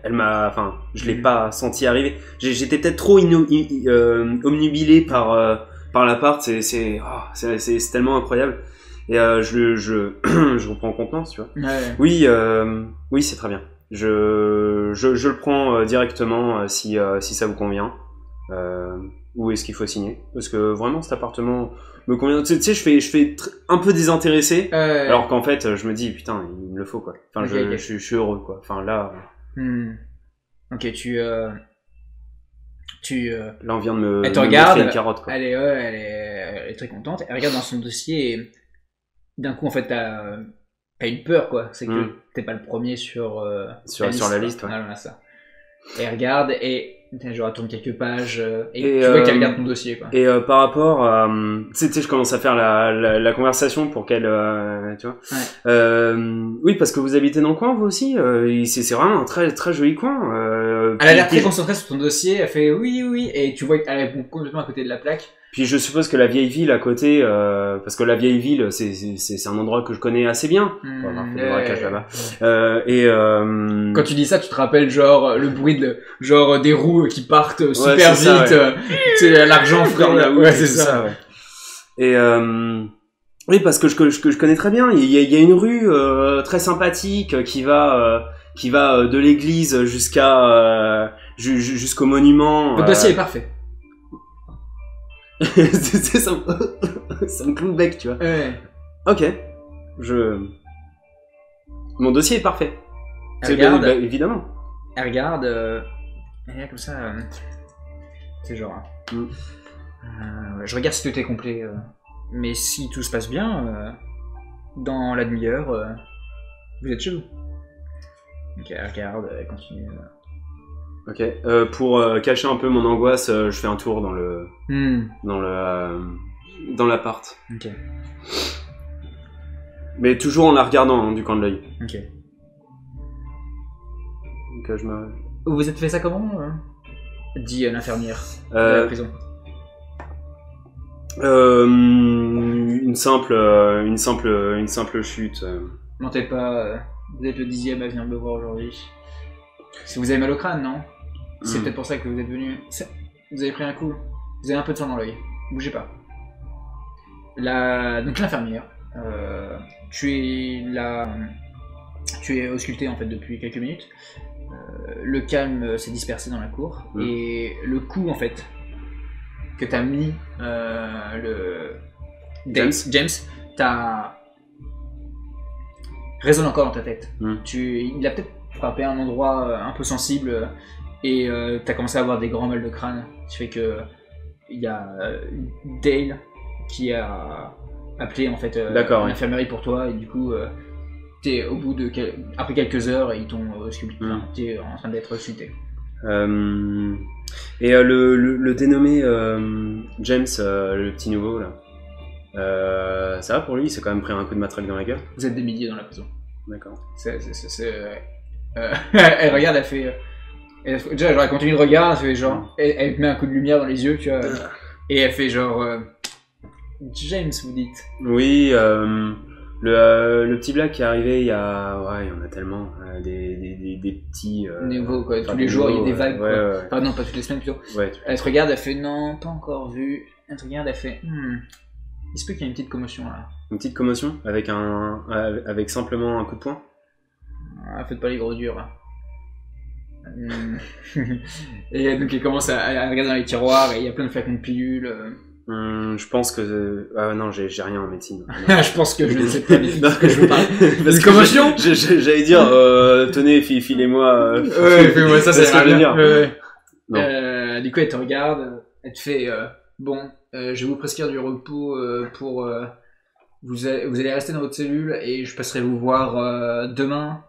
elle m'a... Enfin, je l'ai pas senti arriver. J'étais peut-être trop omnubilé par l'appart. C'est tellement incroyable. Et je reprends contenance, tu vois. Ouais. Oui, c'est très bien. Je le prends directement si ça vous convient. Où est-ce qu'il faut signer? Parce que vraiment cet appartement me convient. Tu sais, je fais un peu désintéressé, alors qu'en fait je me dis putain il me le faut quoi. Enfin Okay. je suis heureux quoi. Enfin là. Ok, là on vient de me elle te regarde, montrer une carotte quoi. Elle est très contente. Elle regarde dans son dossier et d'un coup en fait t'as une peur quoi. C'est que t'es pas le premier sur la liste. Ouais. Voilà ça. Et elle regarde et genre elle tourne quelques pages et tu vois qu'elle regarde ton dossier quoi. Et par rapport à tu sais je commence à faire la conversation pour qu'elle tu vois. Ouais. Oui parce que vous habitez dans le coin vous aussi c'est vraiment un très très joli coin. Elle a l'air très concentrée sur ton dossier, elle fait oui et tu vois qu'elle est complètement à côté de la plaque. Puis je suppose que la vieille ville à côté, parce que la vieille ville, c'est un endroit que je connais assez bien. Faut des braquages là-bas. Quand tu dis ça, tu te rappelles genre le bruit genre des roues qui partent super vite, c'est l'argent frère. Ouais, c'est ça. Ouais. Et oui, parce que je connais très bien. Il y a une rue très sympathique qui va de l'église jusqu'au monument. Le dossier est parfait. ça me cloue le bec, tu vois. Ouais. Ok. Mon dossier est parfait. Elle regarde, bah, évidemment. Elle regarde, elle est comme ça. C'est genre. Je regarde si tout est complet. Mais si tout se passe bien, dans la demi-heure, vous êtes chez vous. Ok, elle regarde, elle continue. Ok. Pour cacher un peu mon angoisse, je fais un tour dans l'appart. Ok. Mais toujours en la regardant du coin de l'œil. Ok. Donc Vous vous êtes fait ça comment dit l'infirmière de la prison. Une simple chute. Mentez pas, vous êtes le 10e à venir me voir aujourd'hui. Si vous avez mal au crâne, non? C'est peut-être pour ça que vous êtes venu. Vous avez pris un coup. Vous avez un peu de sang dans l'œil. Bougez pas. Donc l'infirmière. Tu es ausculté en fait depuis quelques minutes. Le calme s'est dispersé dans la cour et le coup en fait que t'as mis James t'as résonne encore dans ta tête. Il a peut-être frappé un endroit un peu sensible et t'as commencé à avoir des grands mal de crâne. Ce qui fait que il y a Dale qui a appelé en fait l'infirmerie pour toi et du coup t'es au bout après quelques heures et ils t'ont ausculté. T'es en train d'être ausculté. Et le dénommé James, le petit nouveau là, ça va pour lui? Il s'est quand même pris un coup de matraque dans la gueule. Vous êtes des milliers dans la prison. D'accord. Elle regarde, elle fait. Déjà, elle continue de regarder, elle fait genre. Elle te met un coup de lumière dans les yeux, tu vois. Et elle fait genre. James, vous dites. Oui, le petit black qui est arrivé il y en a tellement. Des petits. Nouveaux, quoi. Tous les jours, il y a des vagues, quoi. Ouais. Enfin, non, pas toutes les semaines plutôt. Ouais. Elle te regarde, elle fait non, pas encore vu. Elle te regarde, elle fait. Il se peut qu'il y ait une petite commotion là. Une petite commotion avec simplement un coup de poing. Faites pas les gros durs là. Et donc elle commence à regarder dans les tiroirs et il y a plein de flacons de pilules. Je pense que non, j'ai rien en médecine. Je pense que je ne sais pas ce que je veux parler. Parce que commotion. J'allais dire tenez, filez-moi. Ouais, fais-moi ça, ça ira bien. Non. Du coup, elle te regarde, elle te fait bon, je vais vous prescrire du repos pour vous allez rester dans votre cellule et je passerai vous voir demain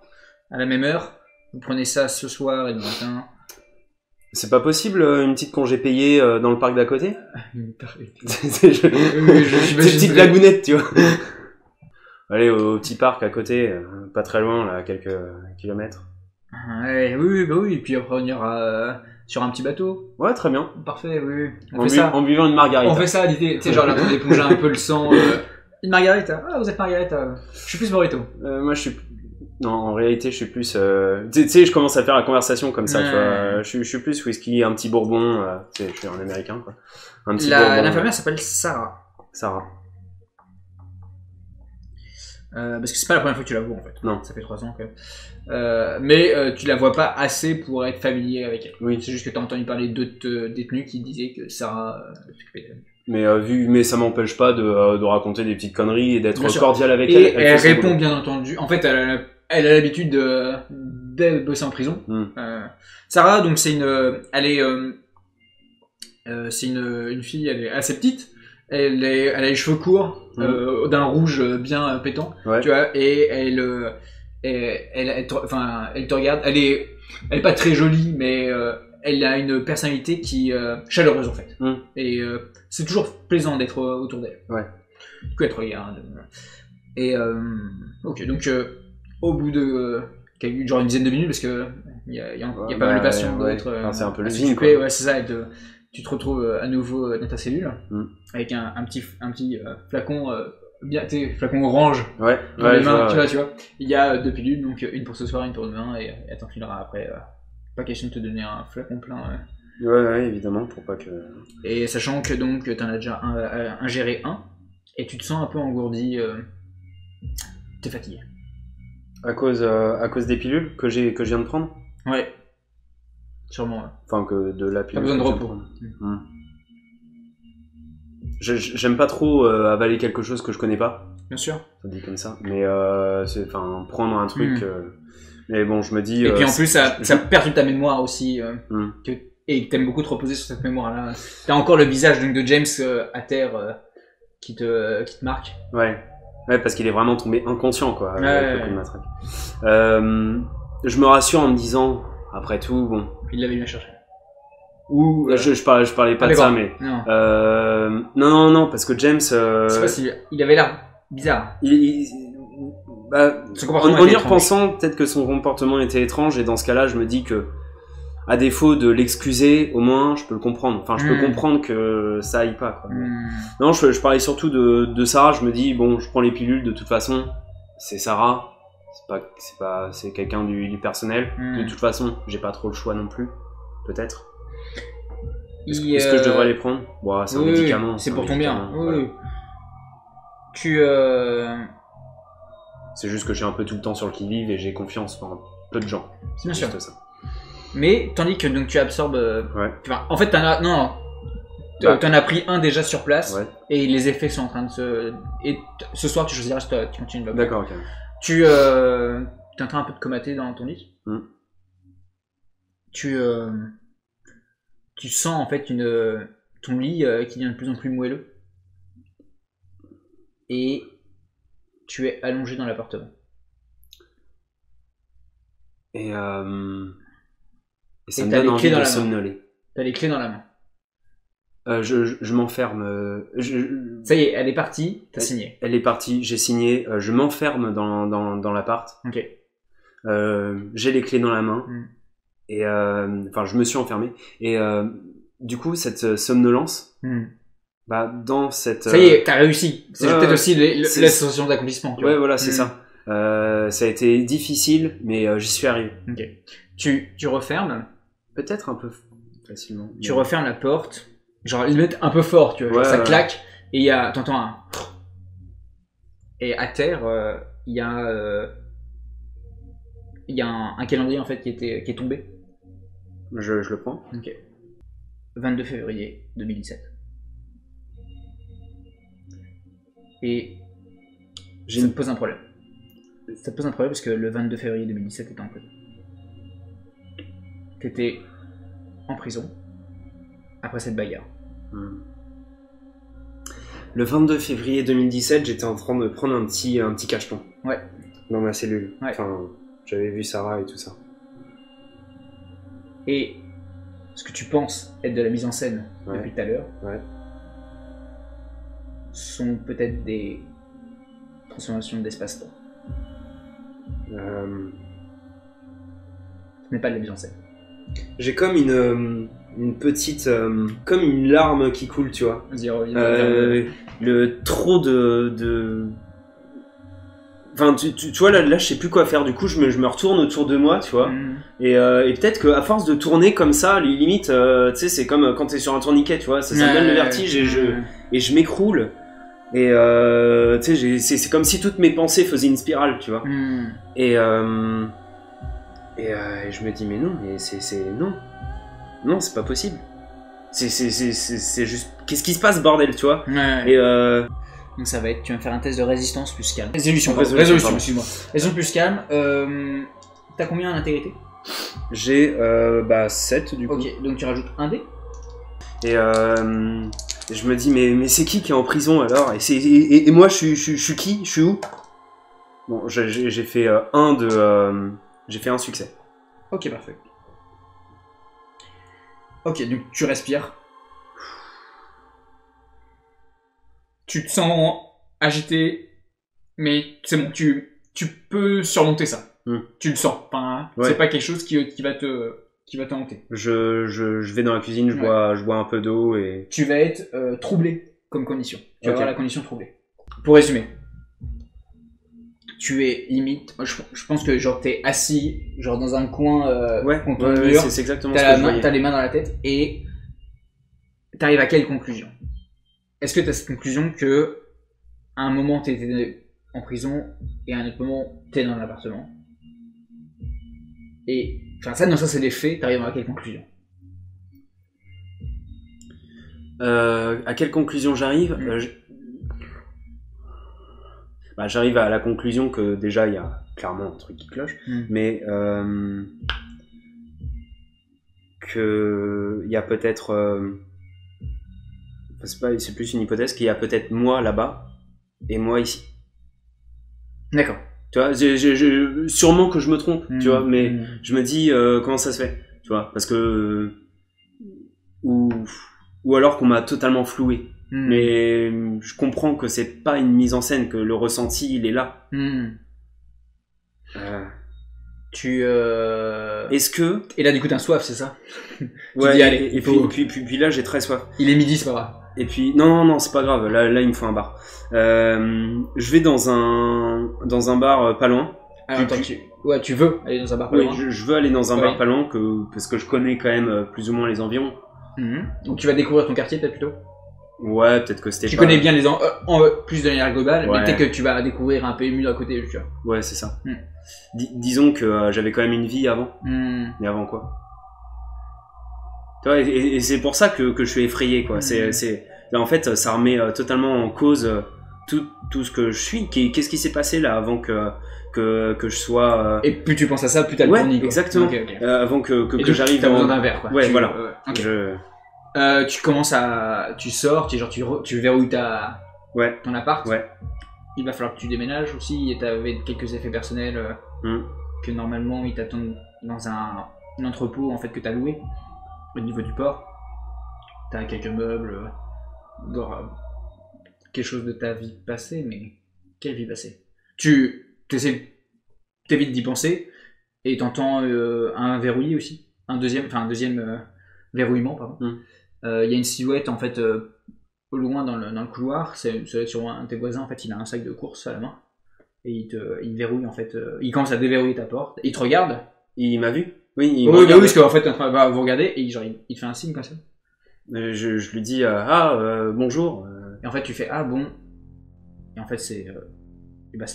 à la même heure. Vous prenez ça ce soir et le matin. C'est pas possible une petite congé payée dans le parc d'à côté? C'est une petite lagounette, tu vois. Allez, au petit parc à côté, pas très loin, là, à quelques kilomètres. Ouais, oui, et puis après on ira sur un petit bateau. Ouais, très bien. Parfait, oui. En buvant une margarita. On fait ça, tu sais, genre là, on éponge un peu le sang. Une margarita. Ah, vous êtes margarita. Je suis plus Morito. Moi, je suis... Non, en réalité, je suis plus... Tu sais, je commence à faire la conversation comme ça, tu vois. Je suis plus whisky, un petit bourbon. Je suis un américain, quoi. Un petit bourbon. L'infirmière s'appelle Sarah. Sarah. Parce que c'est pas la première fois que tu la vois, en fait. Non. Ça fait 3 ans, quand même. Mais tu la vois pas assez pour être familier avec elle. Oui. C'est juste que t'as entendu parler d'autres détenus qui disaient que Sarah s'occupait d'elle. Mais ça m'empêche pas de raconter des petites conneries et d'être cordial avec elle. Et elle répond, bien entendu. En fait, elle a l'habitude de bosser en prison. Sarah, donc c'est une fille, elle est assez petite. Elle a les cheveux courts, d'un rouge bien pétant, ouais. Tu vois, et elle te regarde. Elle est pas très jolie, mais elle a une personnalité qui chaleureuse en fait. Et c'est toujours plaisant d'être autour d'elle. Ouais. Du coup, elle te regarde. Et ok, donc au bout de genre une dizaine de minutes, parce que il y a pas mal de patients d'autres. C'est un peu le film, quoi. Ouais, c'est ça. Tu te retrouves à nouveau dans ta cellule avec un petit flacon flacon orange dans les mains, tu vois. Il y a 2 pilules, donc une pour ce soir, une pour demain, et elle t'enfilera après. Pas question de te donner un flacon plein. Ouais, évidemment, pour pas que... Et sachant que donc t'en as déjà ingéré un, et tu te sens un peu engourdi, t'es fatigué. À cause des pilules que je viens de prendre? Ouais. Sûrement, ouais. Enfin, que de la pilule. T'as besoin de repos. J'aime pas trop avaler quelque chose que je connais pas. Bien sûr. Ça dit comme ça. Mais prendre un truc... mais bon, je me dis... Et puis en plus, ça perturbe ta mémoire aussi. Et t'aimes beaucoup te reposer sur cette mémoire-là. T'as encore le visage donc, de James à terre qui te marque. Ouais, parce qu'il est vraiment tombé inconscient, quoi, avec le coup de matraque. Je me rassure en me disant, après tout, bon... Il l'avait bien cherché. Ou je parlais pas de ça, mais... Non, parce que James... C'est pas si... Il avait l'air bizarre. En y repensant, peut-être que son comportement était étrange, et dans ce cas-là, je me dis que, à défaut de l'excuser, au moins, je peux le comprendre. Enfin, je peux comprendre que ça aille pas, quoi. Non, je parlais surtout de Sarah. Je me dis, bon, je prends les pilules, de toute façon, c'est Sarah. C'est quelqu'un du personnel. De toute façon, j'ai pas trop le choix non plus. Peut-être. Est-ce que je devrais les prendre? Bon, c'est un médicament. C'est pour ton bien. Voilà. Tu... C'est juste que je suis un peu tout le temps sur le qui-vive et j'ai confiance en peu de gens. C'est bien sûr. Ça. Mais, tandis que donc, tu absorbes... Enfin, en fait, t'en as pris un déjà sur place, et les effets sont en train de se... Et ce soir, tu choisiras si tu continues. D'accord, ok. Tu es en train un peu de comater dans ton lit. Tu sens en fait ton lit qui devient de plus en plus moelleux. Et tu es allongé dans l'appartement. Et ça me donne envie de somnoler. T'as les clés dans la main. Je m'enferme. Ça y est, elle est partie, t'as signé. Elle est partie, j'ai signé. Je m'enferme dans l'appart. Ok. J'ai les clés dans la main. Et je me suis enfermé. Et du coup, cette somnolence, dans cette... Ça y est, t'as réussi. C'est peut-être aussi la sensation d'accomplissement. Ouais, voilà, c'est ça. Ça a été difficile, mais j'y suis arrivé. Ok. Tu refermes. Peut-être un peu facilement. Tu refermes la porte. Genre, limite un peu fort, tu vois. Ça claque. Et t'entends un... Et à terre, il y a un calendrier, en fait, qui est tombé. Je le prends. Ok. 22 février 2017. Et ça te pose un problème. Ça te pose un problème parce que le 22 février 2017, t'étais en prison. T'étais en prison après cette bagarre. Le 22 février 2017, j'étais en train de prendre un petit cacheton. Ouais. Dans ma cellule. Ouais. Enfin, j'avais vu Sarah et tout ça. Et ce que tu penses être de la mise en scène depuis tout à l'heure sont peut-être des transformations d'espace-temps. Ce n'est pas de la mise en scène. J'ai comme une petite... comme une larme qui coule, tu vois. Vas-y, reviens. Le trop de... Enfin, tu vois, là, je sais plus quoi faire. Du coup, je me retourne autour de moi, tu vois. Et peut-être qu'à force de tourner comme ça, limite, tu sais, c'est comme quand t'es sur un tourniquet, tu vois. Ça me donne le vertige et je m'écroule. Et tu sais, c'est comme si toutes mes pensées faisaient une spirale, tu vois. Et je me dis, mais non, mais non, c'est pas possible. C'est juste, qu'est-ce qui se passe, bordel, tu vois. Et donc ça va être, tu vas me faire un test de résistance plus calme. Résolution, excuse-moi. Résolution plus calme. T'as combien en intégrité? J'ai 7 du coup. Ok, donc tu rajoutes un dé. Et je me dis, mais c'est qui est en prison alors? Et moi, je suis qui? Je suis où? Bon, j'ai fait j'ai fait un succès. Ok, parfait. Ok, donc tu respires. Tu te sens agité, mais c'est bon, tu peux surmonter ça. Tu le sens. Enfin, c'est pas quelque chose qui va te hanter. Je vais dans la cuisine, je bois un peu d'eau et... Tu vas être troublé comme condition. Tu vas avoir la condition troublée. Pour résumer, tu es limite... Je pense que genre t'es assis genre dans un coin contre le mur. C'est exactement ce que je voyais. T'as les mains dans la tête et t'arrives à quelle conclusion? Est-ce que t'as cette conclusion que à un moment t'étais en prison et à un autre moment t'es dans l'appartement? Et enfin ça c'est des faits, t'arrives à quelle conclusion? À quelle conclusion j'arrive? J'arrive à la conclusion que déjà il y a clairement un truc qui cloche, mais que il y a peut-être c'est plus une hypothèse qu'il y a peut-être moi là-bas et moi ici. D'accord. Tu vois, sûrement que je me trompe, tu vois, mais je me dis comment ça se fait, tu vois, parce que ou alors qu'on m'a totalement floué. Mais je comprends que c'est pas une mise en scène, que le ressenti il est là. Est-ce que... Et là du coup t'as soif, c'est ça? Ouais, dis, allez, et puis là j'ai très soif. Il est midi, c'est pas grave. Et puis non c'est pas grave, là il me faut un bar. Je vais dans un bar pas loin. Alors, attends, tu veux aller dans un bar pas loin? Oui, je veux aller dans un bar pas loin parce que je connais quand même plus ou moins les environs. Donc tu vas découvrir ton quartier peut-être plutôt? Ouais, peut-être que c'était tu connais bien les plus de manière globale, mais peut-être que tu vas découvrir un PMU à côté, tu vois. Ouais, c'est ça. Disons que j'avais quand même une vie avant. Mais avant quoi? Tu vois, et c'est pour ça que je suis effrayé, quoi. En fait, ça remet totalement en cause tout ce que je suis. Qu'est-ce qui s'est passé là avant que je sois... Et plus tu penses à ça, plus t'as le tournis, quoi. Exactement. Okay. Avant que j'arrive dans... T'as besoin d'un verre, quoi. Ouais, voilà. Okay. Tu commences tu sors, tu verrouilles ton appart. Ouais. Il va falloir que tu déménages aussi, et t'avais quelques effets personnels que normalement ils t'attendent dans un entrepôt en fait que t'as loué au niveau du port. T'as quelques meubles, quelque chose de ta vie passée, mais quelle vie passée? T'évites d'y penser et t'entends un verrouillé aussi, un deuxième verrouillement, pardon. Il y a une silhouette en fait au loin dans le couloir, c'est sur un de tes voisins, en fait il a un sac de course à la main et il verrouille en fait, il commence à déverrouiller ta porte, il te regarde. Il m'a vu? Oui, il me regarde. Oui, parce qu'en fait il va vous regarder et genre, il te fait un signe comme ça. Je lui dis bonjour. Et en fait tu fais ah bon, et en fait c'est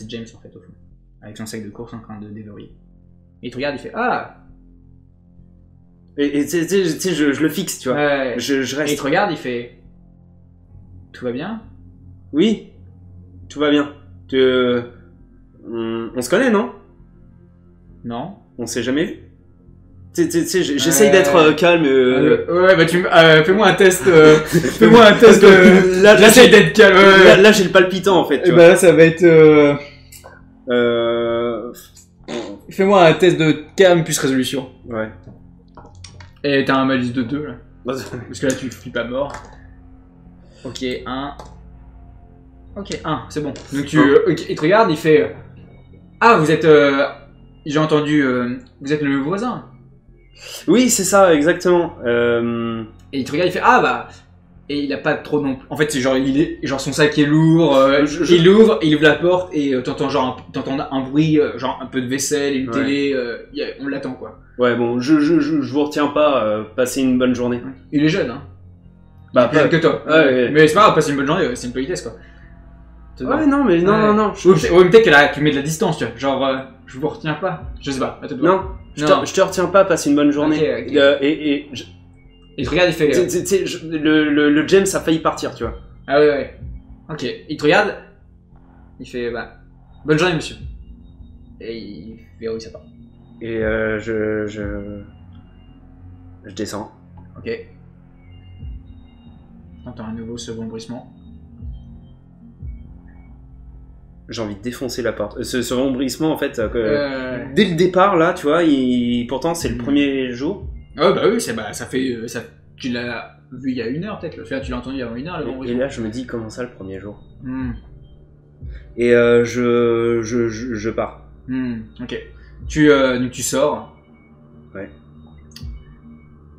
James en fait au fond, avec son sac de course en train de déverrouiller. Et il te regarde, il fait ah. Et tu sais, je le fixe, tu vois. Ouais. Je reste. Et il te regarde, il fait tout va bien? Oui. tout va bien. On se connaît, non? Non. On s'est jamais vu? J'essaye d'être calme. Ouais, bah fais-moi un test. Fais-moi un test. Là, j'essaye d'être calme. Là, j'ai le palpitant en fait. Et bah là, ça va être. Fais-moi un test de calme plus résolution. Ouais. Et t'as un malus de 2 là. Parce que là, tu flippes à mort. Ok, 1. Ok, 1, c'est bon. Donc il te regarde, il fait. Ah, vous êtes. J'ai entendu. Vous êtes le voisin. Oui, c'est ça, exactement. Et il te regarde, il fait ah bah. Et il a pas trop non. En fait, c'est genre genre son sac est lourd. Il ouvre la porte et t'entends un bruit, genre un peu de vaisselle, une télé. On l'attend quoi. Ouais, bon, je vous retiens pas. Passez une bonne journée. Il est jeune, hein. Bah, plus jeune que toi. Ouais. Mais c'est pas grave, passer une bonne journée. C'est une politesse quoi. Ouais, non, mais non. Ouais, peut-être que tu mets de la distance, tu vois. Genre, je vous retiens pas. Je sais pas. À toi de voir. Non, je te retiens pas, passe une bonne journée. Okay. Il te regarde, il fait. Le James a failli partir, tu vois. Ah ouais. Ok. Il te regarde. Il fait bah. Bonne journée, monsieur. Et il verrouille sa porte. Et je descends. Ok. T'entends un nouveau second bruissement. J'ai envie de défoncer la porte. Ce rembrissement, en fait, dès le départ, là, tu vois, pourtant c'est le premier jour. Ouais, bah oui, ça fait. Tu l'as vu il y a 1 heure, peut-être. Là, tu l'as entendu il y a 1 heure, le rembrissement. Et là, je me dis, comment ça, le premier jour Et je pars. Ok. Donc tu sors. Ouais.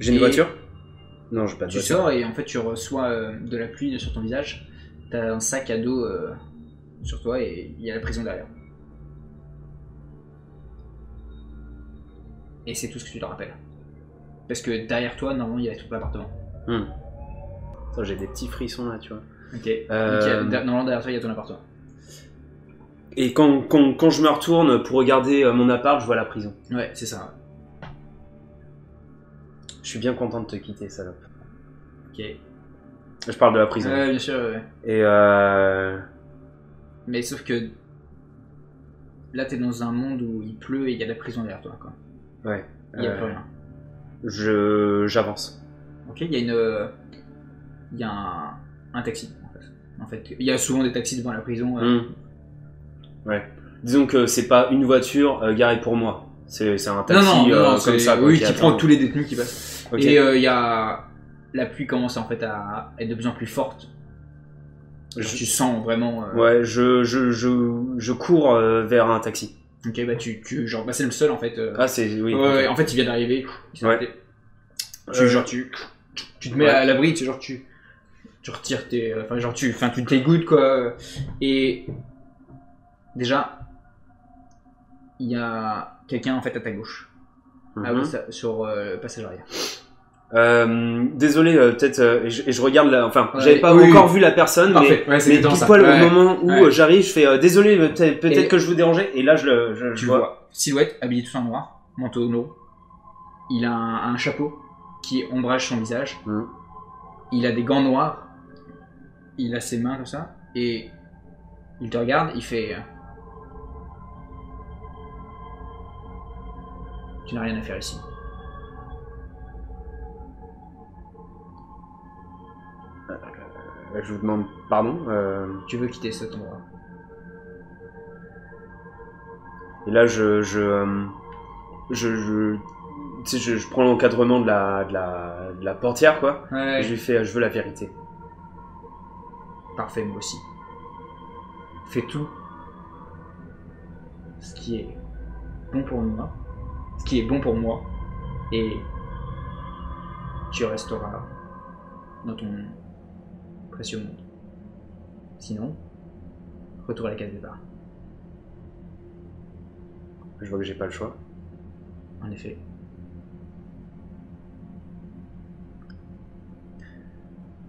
J'ai une voiture? Non, j'ai pas de voiture. Tu sors et en fait, tu reçois de la pluie sur ton visage. T'as un sac à dos. Sur toi et il y a la prison derrière. Et c'est tout ce que tu te rappelles. Parce que derrière toi, normalement, il y avait tout l'appartement. J'ai des petits frissons là, tu vois. Ok. Normalement, derrière toi, il y a ton appartement. Et quand je me retourne pour regarder mon appart, je vois la prison. Ouais, c'est ça. Je suis bien content de te quitter, salope. Ok. Je parle de la prison. Ouais, bien sûr, ouais. Et Mais sauf que là, t'es dans un monde où il pleut et il y a la prison derrière toi, quoi. Ouais. Il y a plus rien. J'avance. Ok, il y a un taxi, en fait. Il y a souvent des taxis devant la prison. Ouais. Disons que c'est pas une voiture garée pour moi. C'est un taxi non, comme ça. Oui, qui prend tous les détenus qui passent. Okay. Et il y a... La pluie commence en fait à être de plus en plus forte. Tu sens vraiment... Ouais, je cours vers un taxi. Ok, bah c'est le seul en fait. Ah, c'est... Oui. Ouais, en fait, il vient d'arriver. Tu te mets à l'abri, genre tu retires tes... tu t'égouttes quoi. Et... Déjà, il y a quelqu'un en fait à ta gauche. Sur le passage arrière. Désolé, peut-être, et je regarde là, j'avais pas encore vu la personne, mais pile poil au moment où j'arrive, je fais désolé, peut-être que je vous dérangeais, et là je vois. Silhouette, habillé tout en noir, manteau noir. Il a un chapeau qui ombrage son visage. Il a des gants noirs. Il a ses mains comme ça, et il te regarde, il fait. Tu n'as rien à faire ici. Je vous demande pardon. Tu veux quitter cet endroit. Et là, je prends l'encadrement de la portière, quoi. Ouais. Et je lui fais, je veux la vérité. Parfait, moi aussi. Fais tout ce qui est bon pour moi. Ce qui est bon pour moi. Et tu resteras dans ton précieux monde. Sinon, retour à la case départ. Je vois que j'ai pas le choix. En effet.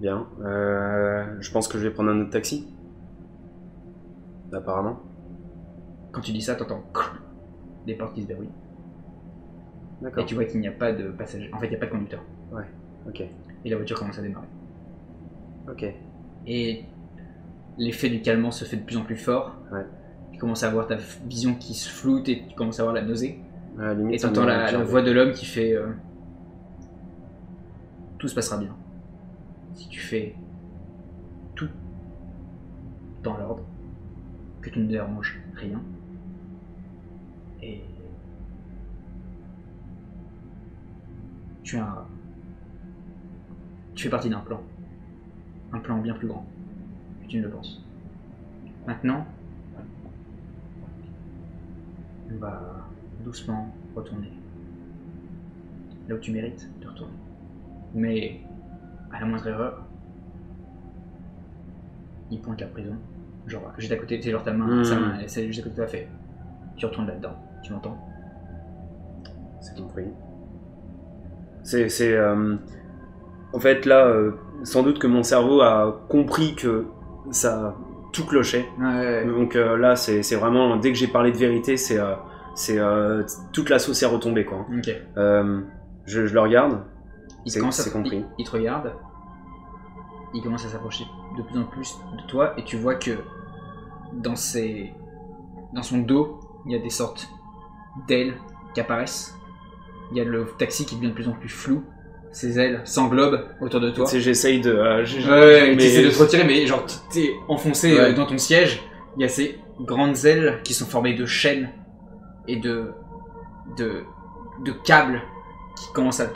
Bien. Je pense que je vais prendre un autre taxi. Apparemment. Quand tu dis ça, t'entends des portes qui se verrouillent. D'accord. Et tu vois qu'il n'y a pas de passager. En fait, il n'y a pas de conducteur. Ouais. Ok. Et la voiture commence à démarrer. Ok. Et l'effet du calmant se fait de plus en plus fort. Ouais. Tu commences à avoir ta vision qui se floute et tu commences à avoir la nausée. Limite, et tu entends la voix de l'homme qui fait tout se passera bien. Si tu fais tout dans l'ordre, que tu ne déranges rien. Et tu fais partie d'un plan. Un plan bien plus grand que tu ne le penses. Maintenant, on va doucement retourner là où tu mérites de retourner. Mais à la moindre erreur, il pointe la prison. Genre, juste à côté, c'est genre ta main, sa main, c'est juste à côté de toi, fait. Tu retournes là-dedans, tu m'entends? C'est compris. En fait, là, sans doute que mon cerveau a compris que ça tout clochait. Ouais. Donc là, c'est vraiment, dès que j'ai parlé de vérité, c'est toute la sauce est retombée, quoi. Ok. Je le regarde. C'est compris. Il te regarde. Il commence à s'approcher de plus en plus de toi et tu vois que dans son dos, il y a des sortes d'ailes qui apparaissent. Il y a le taxi qui devient de plus en plus flou. Ses ailes s'englobent autour de toi. Tu sais, j'essaye de... ouais, t'essaies de te retirer, mais genre t'es enfoncé dans ton siège. Il y a ces grandes ailes qui sont formées de chaînes et de câbles qui commencent à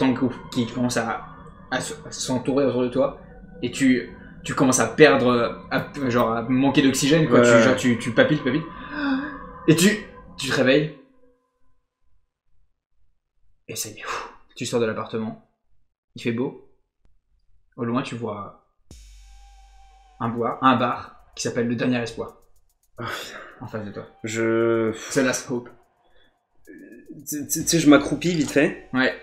s'entourer autour de toi. Et tu commences à perdre, à manquer d'oxygène, quoi. Tu papilles. Et tu te réveilles. Et ça y est, tu sors de l'appartement. Il fait beau. Au loin, tu vois un bar qui s'appelle Le Dernier Espoir. En face de toi. The Last Hope. Tu sais, je m'accroupis vite fait. Ouais.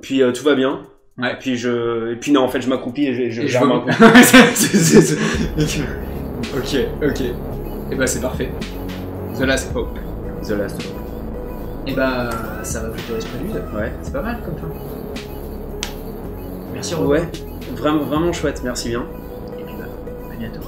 Puis tout va bien. Ouais. Et puis non, en fait, je m'accroupis et je gère ma Ok. Et bah c'est parfait. The Last Hope. The Last Hope. Et bah ça va plutôt l'esprit lude. Ouais. C'est pas mal comme fin. Merci Robin. Ouais. Vraiment chouette, merci bien. Et puis bah, à bientôt.